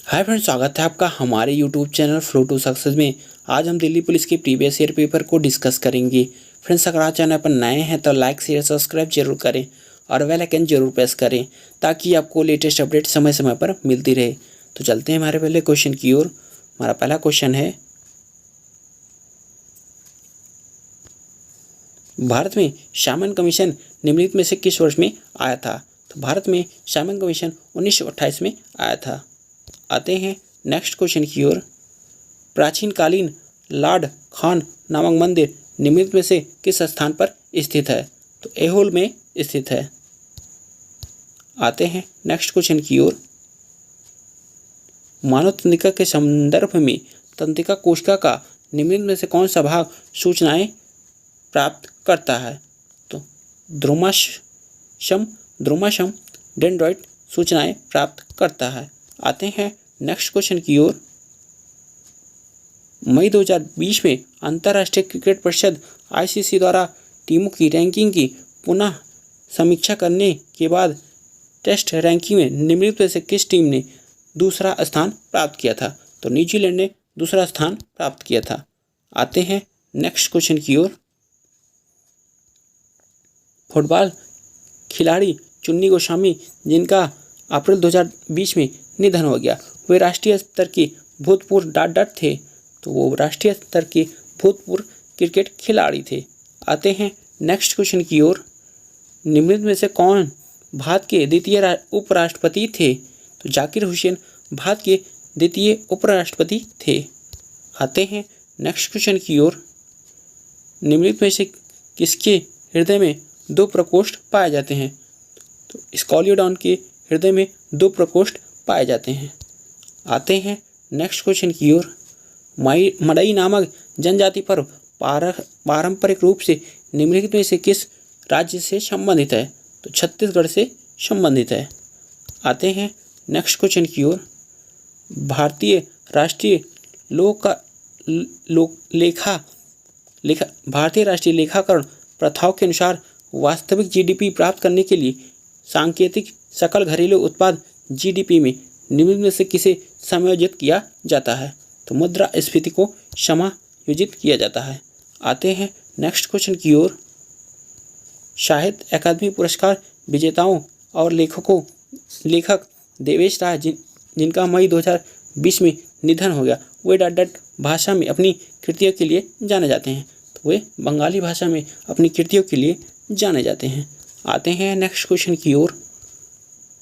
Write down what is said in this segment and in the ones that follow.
Hi friends, स्वागत है आपका हमारे YouTube channel flow to success में। आज हम दिल्ली पुलिस के प्रीवियस ईयर पेपर को डिस्कस करेंगे। फ्रेंड्स, अगर आज चैनल पर नए हैं तो लाइक शेयर सब्सक्राइब जरूर करें और बेल आइकन जरूर प्रेस करें ताकि आपको लेटेस्ट अपडेट समय समय पर मिलती रहे। तो चलते हैं हमारे पहले क्वेश्चन की ओर। हमारा पहला क्वेश्चन है, भारत में साइमन कमीशन निम्नलिखित में से किस वर्ष में आया था? तो भारत में साइमन कमीशन 1928 में आया था। आते हैं नेक्स्ट क्वेश्चन की ओर। प्राचीन कालीन लार्ड खान नामक मंदिर निम्नलिखित में से किस स्थान पर स्थित है? तो ऐहोल में स्थित है। आते हैं नेक्स्ट क्वेश्चन की ओर। मानव तंत्रिका के संदर्भ में तंत्रिका कोशिका का निम्नलिखित में से कौन सा भाग सूचनाएं प्राप्त करता है? तो द्रोमाशम डेंड्राइट सूचनाएं प्राप्त करता है। आते हैं नेक्स्ट क्वेश्चन की ओर। मई 2020 में अंतर्राष्ट्रीय क्रिकेट परिषद आईसीसी द्वारा टीमों की रैंकिंग की पुनः समीक्षा करने के बाद टेस्ट रैंकिंग में निम्नलिखित में से किस टीम ने दूसरा स्थान प्राप्त किया था? तो न्यूजीलैंड ने दूसरा स्थान प्राप्त किया था। आते हैं नेक्स्ट क्वेश्चन की ओर। फुटबॉल खिलाड़ी चुन्नी गोस्वामी, जिनका अप्रैल 2020 में निधन हो गया, वे राष्ट्रीय स्तर के भूतपूर्व डाट थे। तो वो राष्ट्रीय स्तर के भूतपूर्व क्रिकेट खिलाड़ी थे। आते हैं नेक्स्ट क्वेश्चन की ओर। निम्नलिखित में से कौन भारत के द्वितीय उपराष्ट्रपति थे? तो जाकिर हुसैन भारत के द्वितीय उपराष्ट्रपति थे। आते हैं नेक्स्ट क्वेश्चन की ओर। निम्नलिखित में से किसके हृदय में दो प्रकोष्ठ पाए जाते हैं? तो स्कॉलियोडॉन के हृदय में दो प्रकोष्ठ पाए जाते हैं। आते हैं नेक्स्ट क्वेश्चन की ओर। मडई नामक जनजाति पर पारंपरिक रूप से निम्नलिखित में से किस राज्य से संबंधित है? तो छत्तीसगढ़ से संबंधित है। आते हैं नेक्स्ट क्वेश्चन की ओर। भारतीय राष्ट्रीय लेखाकरण प्रथाओं के अनुसार वास्तविक जीडीपी प्राप्त करने के लिए सांकेतिक सकल घरेलू उत्पाद जीडीपी में निम्नलिखित में से किसे समायोजित किया जाता है? तो मुद्रास्फीति को समायोजित किया जाता है। आते हैं नेक्स्ट क्वेश्चन की ओर। साहित्य अकादमी पुरस्कार विजेताओं और लेखक देवेश राय, जिनका मई 2020 में निधन हो गया, वे डाट भाषा में अपनी कृतियों के लिए जाने जाते हैं। तो वे बंगाली भाषा में अपनी कृतियों के लिए जाने जाते हैं। आते हैं नेक्स्ट क्वेश्चन की ओर।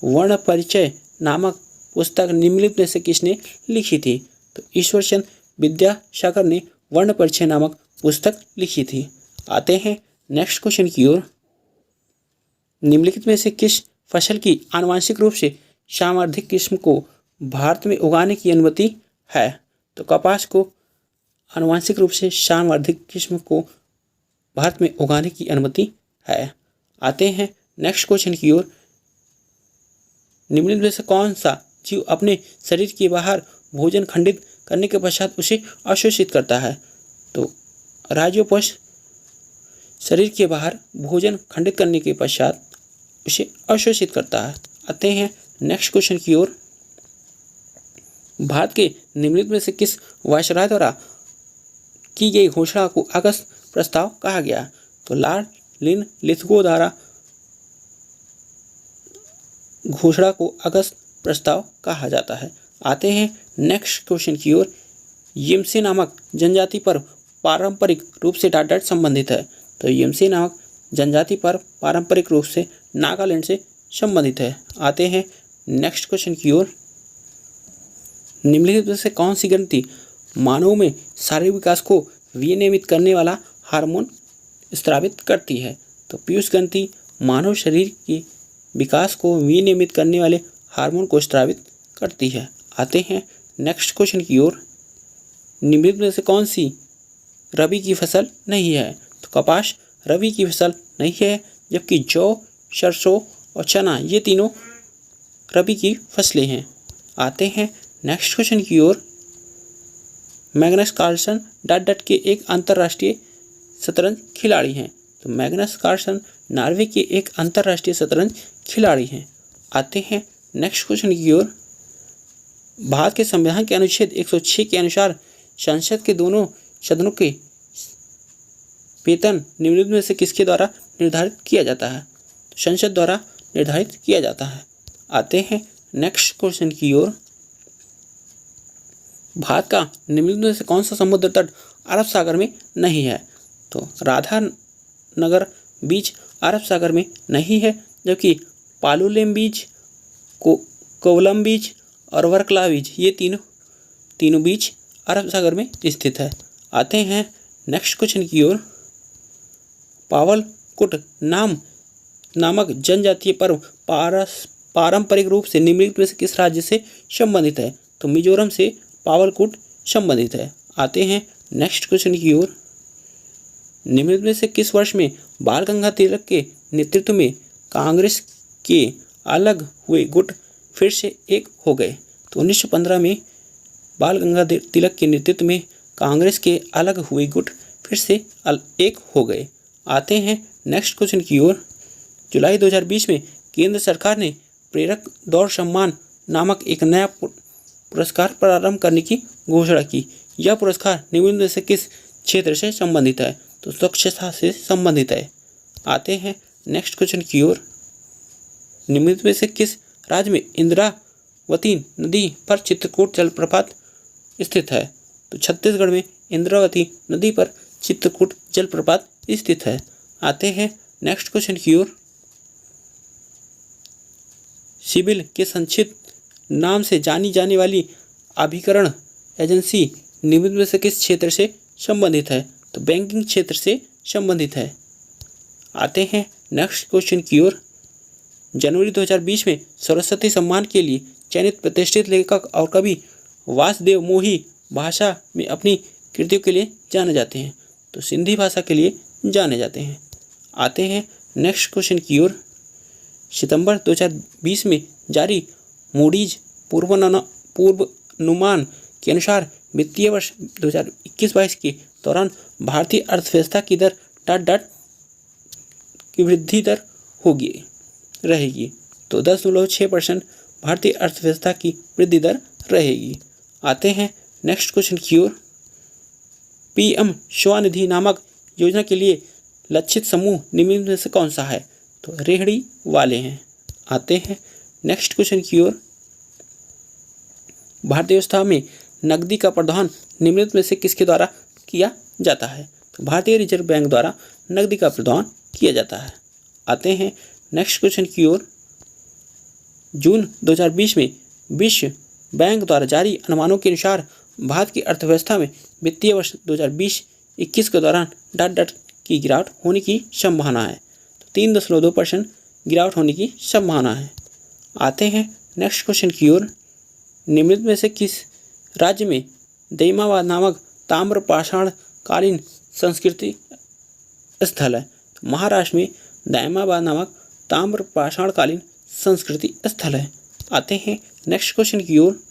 वर्ण परिचय नामक पुस्तक निम्नलिखित में से किसने लिखी थी? तो ईश्वरचंद विद्यासागर ने वर्ण परिचय नामक पुस्तक लिखी थी। आते हैं नेक्स्ट क्वेश्चन की ओर। निम्नलिखित में से किस फसल की आनुवांशिक रूप से सामार्थिक किस्म को भारत में उगाने की अनुमति है? तो कपास को आनुवांशिक रूप से सामार्थिक किस्म को भारत में उगाने की अनुमति है। आते हैं नेक्स्ट क्वेश्चन की ओर। निम्नलिखित में से कौन सा जीव अपने शरीर के बाहर भोजन खंडित करने के पश्चात उसे अवशोषित करता है? तो राजोपस शरीर के बाहर भोजन खंडित करने के पश्चात उसे अवशोषित करता है। आते हैं नेक्स्ट क्वेश्चन की ओर। भारत के निम्नलिखित में से किस वायसराय द्वारा की गई घोषणा को अगस्त प्रस्ताव कहा गया? तो लॉर्ड लिथगो द्वारा घोषणा को अगस्त प्रस्ताव कहा जाता है। आते हैं नेक्स्ट क्वेश्चन की ओर। यमसे नामक जनजाति पर पारंपरिक रूप से डाट संबंधित है। तो यमसे नामक जनजाति पर पारंपरिक रूप से नागालैंड से संबंधित है। आते हैं नेक्स्ट क्वेश्चन की ओर। निम्नलिखित में से कौन सी ग्रंथि मानव में शारीरिक विकास को विनियमित करने वाला हार्मोन स्रावित करती है? तो पीयूष ग्रंथि मानव शरीर के विकास को विनियमित करने वाले हार्मोन को स्रावित करती है। आते हैं नेक्स्ट क्वेश्चन की ओर। निम्नलिखित में से कौन सी रबी की फसल नहीं है? तो कपास रबी की फसल नहीं है, जबकि जौ, सरसों और चना ये तीनों रबी की फसलें हैं। आते हैं नेक्स्ट क्वेश्चन की ओर। मैग्नस कार्लसन डाट के एक अंतर्राष्ट्रीय शतरंज खिलाड़ी हैं। तो मैग्नस कार्लसन नॉर्वे के एक अंतर्राष्ट्रीय शतरंज खिलाड़ी हैं। आते हैं नेक्स्ट क्वेश्चन की ओर। भारत के संविधान के अनुच्छेद 106 के अनुसार संसद के दोनों सदनों के वेतन निम्नलिखित में से किसके द्वारा निर्धारित किया जाता है? तो संसद द्वारा निर्धारित किया जाता है। आते हैं नेक्स्ट क्वेश्चन की ओर। भारत का निम्नलिखित में से कौन सा समुद्र तट अरब सागर में नहीं है? तो राधा नगर बीच अरब सागर में नहीं है, जबकि पालुलेम बीच, कोवलम बीच और वर्कला बीच, ये तीनों बीच अरब सागर में स्थित है। आते हैं नेक्स्ट क्वेश्चन की ओर। पावलकुट नामक जनजातीय पर्व पारंपरिक रूप से निम्नलिखित में से किस राज्य से संबंधित है? तो मिजोरम से पावलकुट संबंधित है। आते हैं नेक्स्ट क्वेश्चन की ओर। निम्नलिखित में से किस वर्ष में बाल गंगाधर तिलक के नेतृत्व में कांग्रेस के अलग हुए गुट फिर से एक हो गए? तो 1915 में बाल गंगाधर तिलक के नेतृत्व में कांग्रेस के अलग हुए गुट फिर से एक हो गए। आते हैं नेक्स्ट क्वेश्चन की ओर। जुलाई 2020 में केंद्र सरकार ने प्रेरक दौड़ सम्मान नामक एक नया पुरस्कार प्रारंभ करने की घोषणा की। यह पुरस्कार निम्नलिखित में से किस क्षेत्र से संबंधित है? तो स्वच्छता से संबंधित है। आते हैं नेक्स्ट क्वेश्चन की ओर। निम्नलिखित में से किस राज्य में इंद्रावती नदी पर चित्रकूट जलप्रपात स्थित है? तो छत्तीसगढ़ में इंद्रावती नदी पर चित्रकूट जलप्रपात स्थित है। आते हैं नेक्स्ट क्वेश्चन की ओर। सिबिल के संक्षिप्त नाम से जानी जाने वाली अभिकरण एजेंसी निम्नलिखित में से किस क्षेत्र से संबंधित है? तो बैंकिंग क्षेत्र से संबंधित है। आते हैं नेक्स्ट क्वेश्चन की ओर। जनवरी 2020 में सरस्वती सम्मान के लिए चयनित प्रतिष्ठित लेखक और कवि वासुदेव मोही भाषा में अपनी कृतियों के लिए जाने जाते हैं? तो सिंधी भाषा के लिए जाने जाते हैं। आते हैं नेक्स्ट क्वेश्चन की ओर। सितंबर 2020 में जारी मूडीज पूर्वानुमान के अनुसार वित्तीय वर्ष 2021-22 के दौरान भारतीय अर्थव्यवस्था की दर की वृद्धि दर रहेगी। तो 10.6% भारतीय अर्थव्यवस्था की वृद्धि दर रहेगी। आते हैं नेक्स्ट क्वेश्चन की ओर। पीएम स्वनिधि नामक योजना के लिए लक्षित समूह निम्नलिखित में से कौन सा है? तो रेहड़ी वाले हैं। आते हैं नेक्स्ट क्वेश्चन की ओर। भारतीय व्यवस्था में नकदी का प्रदान निम्नलिखित में से किसके द्वारा किया जाता है? तो भारतीय रिजर्व बैंक द्वारा नकदी का प्रदान किया जाता है। आते हैं नेक्स्ट क्वेश्चन की ओर। जून 2020 में विश्व बैंक द्वारा जारी अनुमानों के अनुसार भारत की अर्थव्यवस्था में वित्तीय वर्ष 2020-21 के दौरान की गिरावट होने की संभावना है। तो 3.2% गिरावट होने की संभावना है। आते हैं नेक्स्ट क्वेश्चन की ओर। निम्नलिखित में से किस राज्य में दयमाबाद नामक ताम्र पाषाण कालीन संस्कृति स्थल है? तो महाराष्ट्र में दयमाबाद नामक ताम्र पाषाण कालीन संस्कृति स्थल है। आते हैं नेक्स्ट क्वेश्चन की ओर।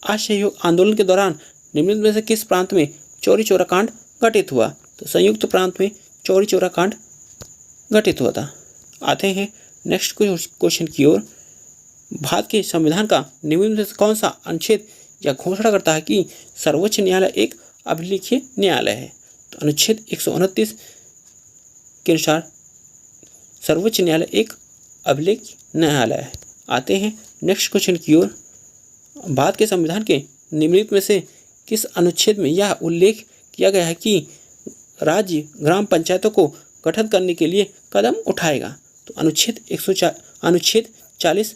असहयोग आंदोलन के दौरान निम्नलिखित में से किस प्रांत में चौरी चौरा कांड घटित हुआ? तो संयुक्त प्रांत में चौरी चौरा कांड घटित हुआ था। आते हैं नेक्स्ट क्वेश्चन की ओर। भारत के संविधान का निम्नलिखित में से कौन सा अनुच्छेद यह घोषणा करता है कि सर्वोच्च न्यायालय एक अभिलेखीय न्यायालय है? तो अनुच्छेद 129 के अनुसार सर्वोच्च न्यायालय एक अभिलेख न्यायालय है। आते हैं नेक्स्ट क्वेश्चन की ओर। भारत के संविधान के निम्नलिखित में से किस अनुच्छेद में यह उल्लेख किया गया है कि राज्य ग्राम पंचायतों को गठन करने के लिए कदम उठाएगा? तो अनुच्छेद 40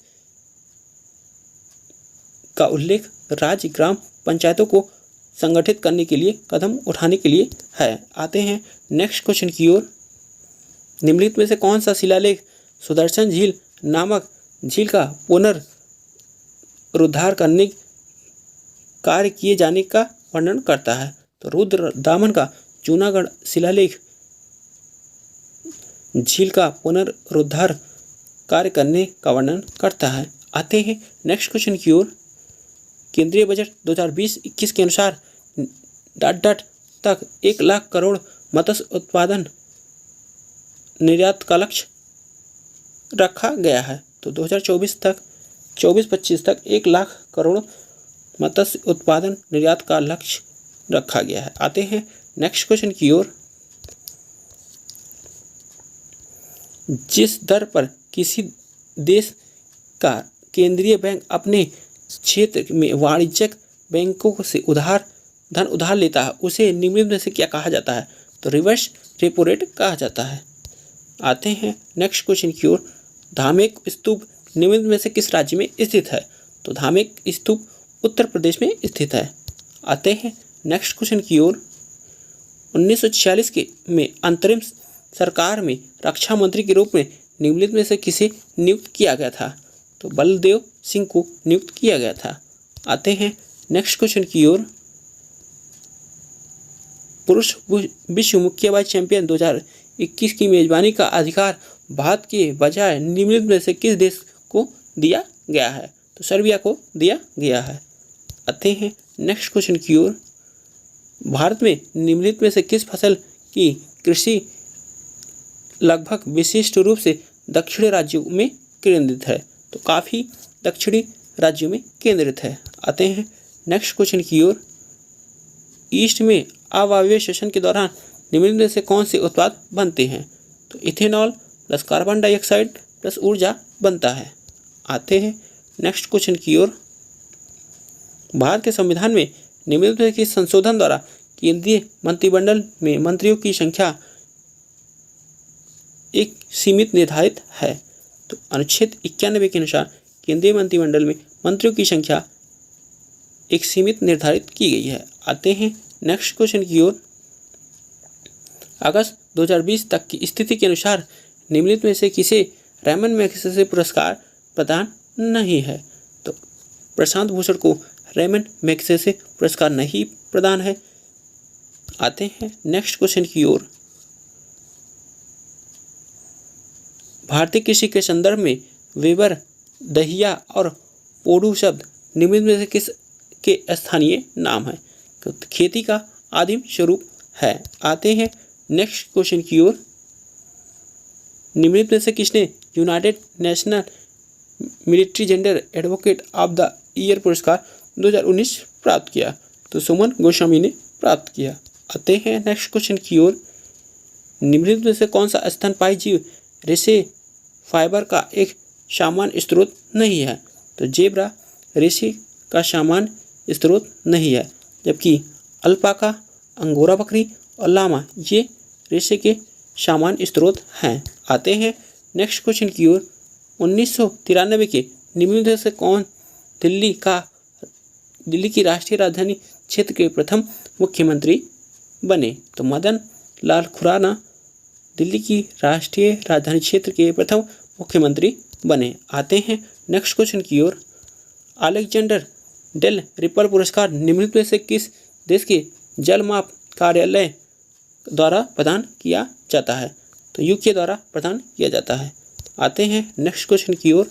का उल्लेख राज्य ग्राम पंचायतों को संगठित करने के लिए कदम उठाने के लिए है। आते हैं नेक्स्ट क्वेश्चन की ओर। निम्नलिखित में से कौन सा शिलालेख सुदर्शन झील नामक झील का पुनरुद्धार करने कार्य किए जाने का वर्णन करता है? तो रुद्र दामन का जूनागढ़ शिलालेख झील का पुनरुद्धार कार्य करने का वर्णन करता है। आते हैं नेक्स्ट क्वेश्चन की ओर। केंद्रीय बजट 2020-21 के अनुसार तक 1 लाख करोड़ मत्स्य उत्पादन निर्यात का लक्ष्य रखा गया है। तो 2024-25 तक 1 लाख करोड़ मत्स्य उत्पादन निर्यात का लक्ष्य रखा गया है। आते हैं नेक्स्ट क्वेश्चन की ओर। जिस दर पर किसी देश का केंद्रीय बैंक अपने क्षेत्र में वाणिज्यिक बैंकों से धन उधार लेता है उसे निम्नलिखित में से क्या कहा जाता है? तो रिवर्स रेपो रेट कहा जाता है। आते हैं नेक्स्ट क्वेश्चन की ओर। धामेक स्तूप निम्नलिखित में से किस राज्य में स्थित है? तो धामेक स्तूप उत्तर प्रदेश में स्थित है। आते हैं नेक्स्ट क्वेश्चन की ओर। 1946 में अंतरिम सरकार में रक्षा मंत्री के रूप में निम्नलिखित में से किसे नियुक्त किया गया था? तो बलदेव सिंह को नियुक्त किया गया था। आते हैं नेक्स्ट क्वेश्चन की ओर। पुरुष विश्व मुक्केबाजी चैंपियन 2021 की मेजबानी का अधिकार भारत के बजाय निम्नलिखित में से किस देश को दिया गया है? तो सर्बिया को दिया गया है। आते हैं नेक्स्ट क्वेश्चन की ओर। भारत में निम्नलिखित में से किस फसल की कृषि लगभग विशिष्ट रूप से दक्षिणी राज्यों में केंद्रित है? तो काफ़ी दक्षिणी राज्यों में केंद्रित है। आते हैं नेक्स्ट क्वेश्चन की ओर। ईस्ट में अवायवीय श्वसन के दौरान निम्नलिखित में से कौन से उत्पाद बनते हैं? तो ethanol plus carbon dioxide plus ऊर्जा बनता है। आते हैं नेक्स्ट क्वेश्चन की ओर। भारत के संविधान में निम्नलिखित में से किस संशोधन द्वारा केंद्रीय मंत्रिमंडल में मंत्रियों की संख्या एक सीमित निर्धारित है? तो अनुच्छेद 91 के अनुसार केंद्रीय मंत्रिमंडल में मंत्रियों की संख्या एक सीमित निर्धारित की गई है। आते हैं नेक्स्ट क्वेश्चन की ओर। अगस्त 2020 तक की स्थिति के अनुसार निम्नलिखित में से किसे रैमन मैग्सेसे पुरस्कार प्रदान नहीं है? तो प्रशांत भूषण को रैमन मैग्सेसे पुरस्कार नहीं प्रदान है। आते हैं नेक्स्ट क्वेश्चन की ओर। भारतीय कृषि के संदर्भ में वेबर, दहिया और पोडू शब्द निम्नलिखित में से किस के स्थानीय नाम है? तो खेती का आदिम स्वरूप है। आते हैं नेक्स्ट क्वेश्चन की ओर। निम्नलिखित में से किसने United national military gender advocate of the year पुरस्कार 2019 प्राप्त किया? तो सुमन गोस्वामी ने प्राप्त किया। आते हैं नेक्स्ट क्वेश्चन की ओर। निम्नलिखित में से कौन सा स्तनपायी जीव रेशे फाइबर का एक सामान्य स्रोत नहीं है? तो जेब्रा रेशे का सामान्य स्रोत नहीं है, जबकि अल्पाका, अंगोरा बकरी और लामा ये रेशे के सामान्य स्रोत हैं। आते हैं नेक्स्ट क्वेश्चन की ओर। 1993 के निम्नलिखित में से कौन दिल्ली की राष्ट्रीय राजधानी क्षेत्र के प्रथम मुख्यमंत्री बने? तो मदन लाल खुराना दिल्ली की राष्ट्रीय राजधानी क्षेत्र के प्रथम मुख्यमंत्री बने। आते हैं नेक्स्ट क्वेश्चन की ओर। अलेक्जेंडर डेल रिपल पुरस्कार निम्नलिखित में से किस देश के जलमाप कार्यालय द्वारा प्रदान किया जाता है? तो यूके द्वारा प्रदान किया जाता है। आते हैं नेक्स्ट क्वेश्चन की ओर।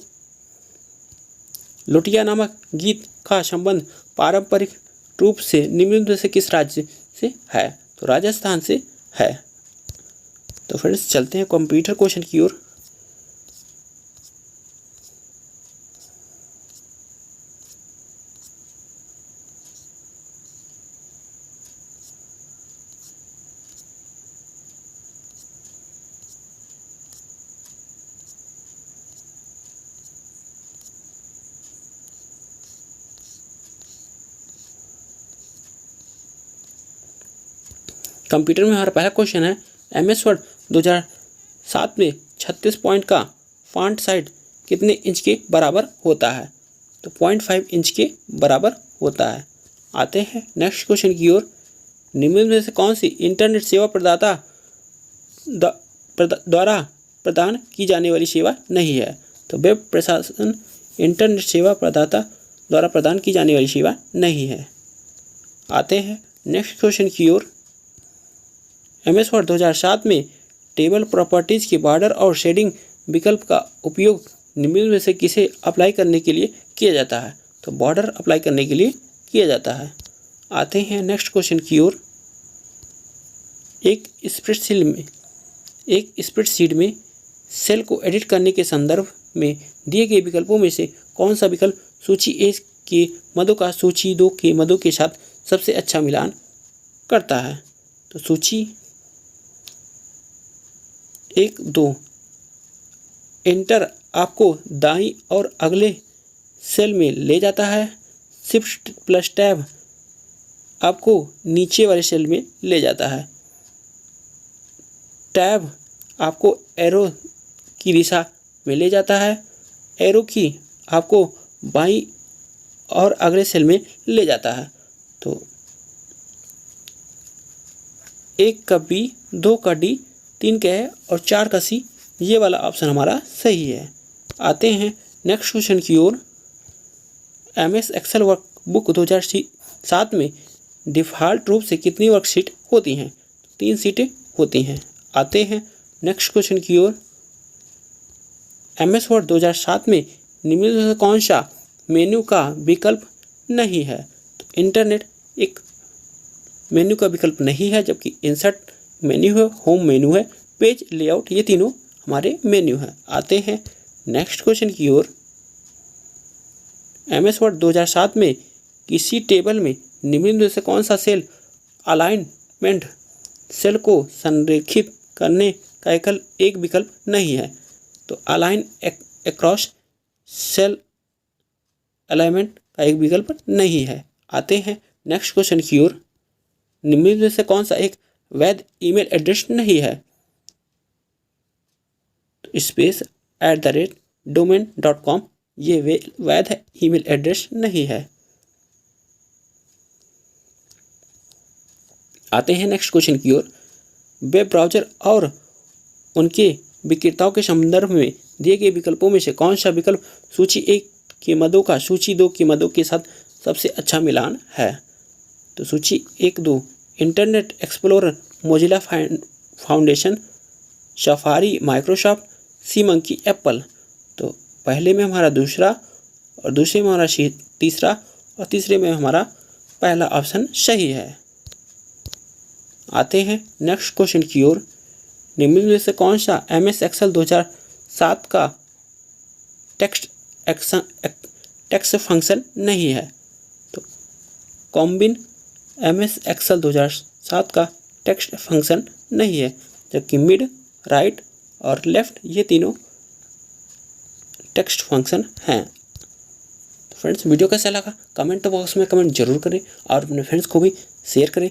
लुटिया नामक गीत का संबंध पारंपरिक रूप से निम्नलिखित में से किस राज्य से है? तो राजस्थान से है। तो फ्रेंड्स चलते हैं कंप्यूटर क्वेश्चन की ओर। कंप्यूटर में हमारा पहला क्वेश्चन है MS वर्ड 2007 में 36 पॉइंट का फॉन्ट साइज कितने इंच के बराबर होता है? तो 0.5 इंच के बराबर होता है। आते हैं नेक्स्ट क्वेश्चन की ओर। निम्नलिखित में से कौन सी इंटरनेट सेवा प्रदाता द्वारा प्रदान की जाने वाली सेवा नहीं है? तो वेब प्रशासन इंटरनेट सेवा प्रदाता द्वारा प्रदान की जाने वाली सेवा नहीं है। आते हैं नेक्स्ट क्वेश्चन की ओर। MS वर्ड 2007 में टेबल प्रॉपर्टीज़ के बॉर्डर और शेडिंग विकल्प का उपयोग निम्नलिखित में से किसे अप्लाई करने के लिए किया जाता है? तो बॉर्डर अप्लाई करने के लिए किया जाता है। आते हैं नेक्स्ट क्वेश्चन की ओर। एक स्प्रेडशीट में सेल को एडिट करने के संदर्भ में दिए गए विकल्पों में से कौन सा विकल्प सूची ए के मदों का सूची 2 के मदों के साथ सबसे अच्छा मिलान करता है। तो सूची 1, 2 एंटर आपको दाईं और अगले सेल में ले जाता है। शिफ्ट प्लस टैब आपको नीचे वाले सेल में ले जाता है। टैब आपको एरो की दिशा में ले जाता है। एरो की आपको बाईं और अगले सेल में ले जाता है। तो 1 का बी, 2 का डी, 3 का है और 4 का सी, ये वाला ऑप्शन हमारा सही है। आते हैं नेक्स्ट क्वेश्चन की ओर। MS एक्सेल वर्कबुक 2007 में डिफ़ॉल्ट रूप से कितनी वर्कशीट होती हैं? 3 सीटें होती हैं। आते हैं नेक्स्ट क्वेश्चन की ओर। MS वर्ड 2007 में निम्नलिखित में से कौन सा मेन्यू का विकल्प नहीं है? तो इंटरनेट एक मेन्यू का विकल्प नहीं है, जबकि इंसर्ट मेन्यू है, होम मेन्यू है, पेज लेआउट, ये तीनों हमारे मेन्यू हैं। आते हैं नेक्स्ट क्वेश्चन की ओर। MS वर्ड 2007 में किसी टेबल में निम्नलिखित में से कौन सा सेल अलाइनमेंट सेल को संरेखित करने का एक विकल्प नहीं है? तो अलाइन अक्रॉस सेल अलाइनमेंट का एक विकल्प नहीं है। आते हैं नेक्स्ट क्वेश्चन की ओर। निम्नलिखित में से कौन सा एक वैध ईमेल एड्रेस नहीं है? तो स्पेस @domain.com ये वैध ईमेल एड्रेस नहीं है। आते हैं नेक्स्ट क्वेश्चन की ओर। वेब ब्राउज़र और उनके विक्रेताओं के संदर्भ में दिए गए विकल्पों में से कौन सा विकल्प सूची 1 के मदों का सूची 2 के मदों के साथ सबसे अच्छा मिलान है? तो सूची 1, 2 internet explorer, Mozilla foundation, safari, Microsoft, सी मंकी, एप्पल। तो पहले में हमारा दूसरा और दूसरे में हमारा तीसरा और तीसरे में हमारा पहला ऑप्शन सही है। आते हैं नेक्स्ट क्वेश्चन की ओर। निम्नलिखित में से कौन सा MS एक्सेल 2007 का टेक्स्ट फंक्शन नहीं है? तो कॉम्बिन MS एक्सेल 2007 का टेक्स्ट फंक्शन नहीं है, जबकि मिड, राइट और लेफ्ट ये तीनों टेक्स्ट फंक्शन हैं। फ्रेंड्स, वीडियो कैसा लगा कमेंट बॉक्स में कमेंट जरूर करें और अपने फ्रेंड्स को भी शेयर करें।